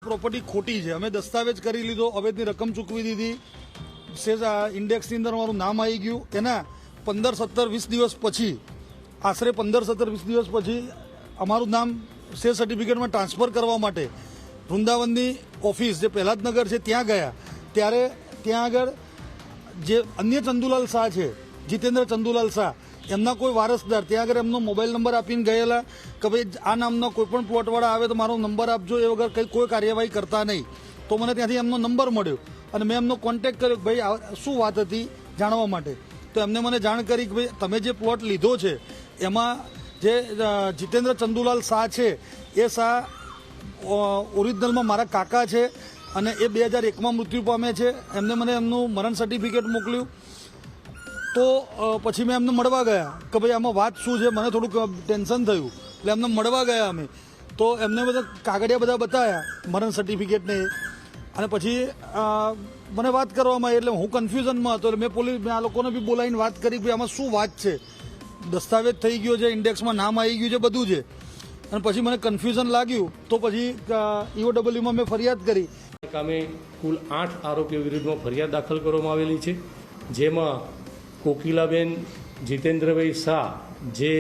Property ખોટી છે, અમે દસ્તાવેજ કરી લીધો, અવૈધની રકમ ચૂકવી દીધી, સેજ ઇન્ડેક્સની અંદર અમારું નામ આવી ગયું. એના 15-17-20 દિવસ પછી, આશરે 15-17-20 દિવસ પછી અમારું નામ સેજ સર્ટિફિકેટમાં ટ્રાન્સફર કરવા માટે વૃંદાવનની ઓફિસ જે પહેલાદનગર છે ત્યાં ગયા. ત્યારે ત્યાં આગળ જે અન્ય ચંદુલાલ શાહ છે, જીતેન્દ્ર ચંદુલાલ શાહ, એમના કોઈ વારસદાર ત્યાં આગળ એમનો મોબાઈલ નંબર આપીને ગયેલા કે ભાઈ આ નામનો કોઈ પણ પ્લોટવાળા આવે તો મારો નંબર આપજો, એ વગર કંઈ કોઈ કાર્યવાહી કરતા નહીં. તો મને ત્યાંથી એમનો નંબર મળ્યો અને મેં એમનો કોન્ટેક્ટ કર્યો કે ભાઈ શું વાત હતી જાણવા માટે. તો એમને મને જાણ કરી કે ભાઈ તમે જે પ્લોટ લીધો છે એમાં જે જીતેન્દ્ર ચંદુલાલ શાહ છે એ શાહ ઓરિજિનલમાં મારા કાકા છે અને એ 2001માં મૃત્યુ પામે છે. એમને મને એમનું મરણ સર્ટિફિકેટ મોકલ્યું. તો પછી મેં એમને મળવા ગયા કે ભાઈ આમાં વાત શું છે, મને થોડુંક ટેન્શન થયું એટલે એમને મળવા ગયા અમે. તો એમને બધા કાગળિયા બધા બતાવ્યા મરણ સર્ટિફિકેટને, અને પછી મને વાત કરવામાં આવી એટલે હું કન્ફ્યુઝનમાં હતો. એટલે મેં આ લોકોને બી બોલાવીને વાત કરી કે આમાં શું વાત છે, દસ્તાવેજ થઈ ગયો છે, ઇન્ડેક્સમાં નામ આવી ગયું છે, બધું છે. અને પછી મને કન્ફ્યુઝન લાગ્યું તો પછી EOWમાં મેં ફરિયાદ કરી. કામે કુલ 8 આરોપીઓ વિરુદ્ધમાં ફરિયાદ દાખલ કરવામાં આવેલી છે, જેમાં કોકિલાબેન જીતેન્દ્રભાઈ શાહ જે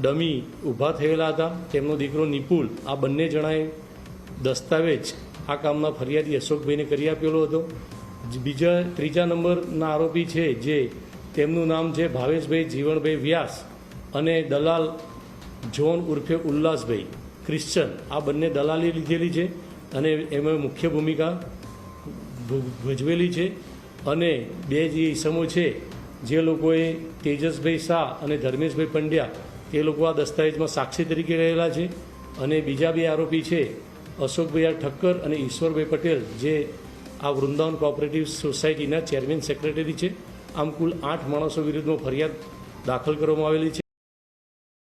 ડમી ઊભા થયેલા હતા, તેમનો દીકરો નિપુલ, આ બંને જણાએ દસ્તાવેજ આ કામના ફરિયાદી અશોકભાઈને કરી આપેલો હતો. ત્રીજા નંબરના આરોપી છે જે તેમનું નામ છે ભાવેશભાઈ જીવણભાઈ વ્યાસ અને દલાલ જોન ઉર્ફે ઉલ્લાસભાઈ ક્રિશ્ચન, આ બંને દલાલી લીધેલી છે અને એમાં મુખ્ય ભૂમિકા ભજવેલી છે. અને બે જે ઈસમો છે જે લોકોએ તેજસભાઈ શાહ અને ધર્મેશભાઈ પંડ્યા, તે લોકો આ દસ્તાવેજમાં સાક્ષી તરીકે રહેલા છે. અને બીજા બે આરોપી છે અશોકભાઈ ઠક્કર અને ઈશ્વરભાઈ પટેલ, જે આ વૃંદાવન કોઓપરેટિવ સોસાયટીના ચેરમેન સેક્રેટરી છે. આમ કુલ 8 માણસો વિરુદ્ધમાં ફરિયાદ દાખલ કરવામાં આવેલી છે.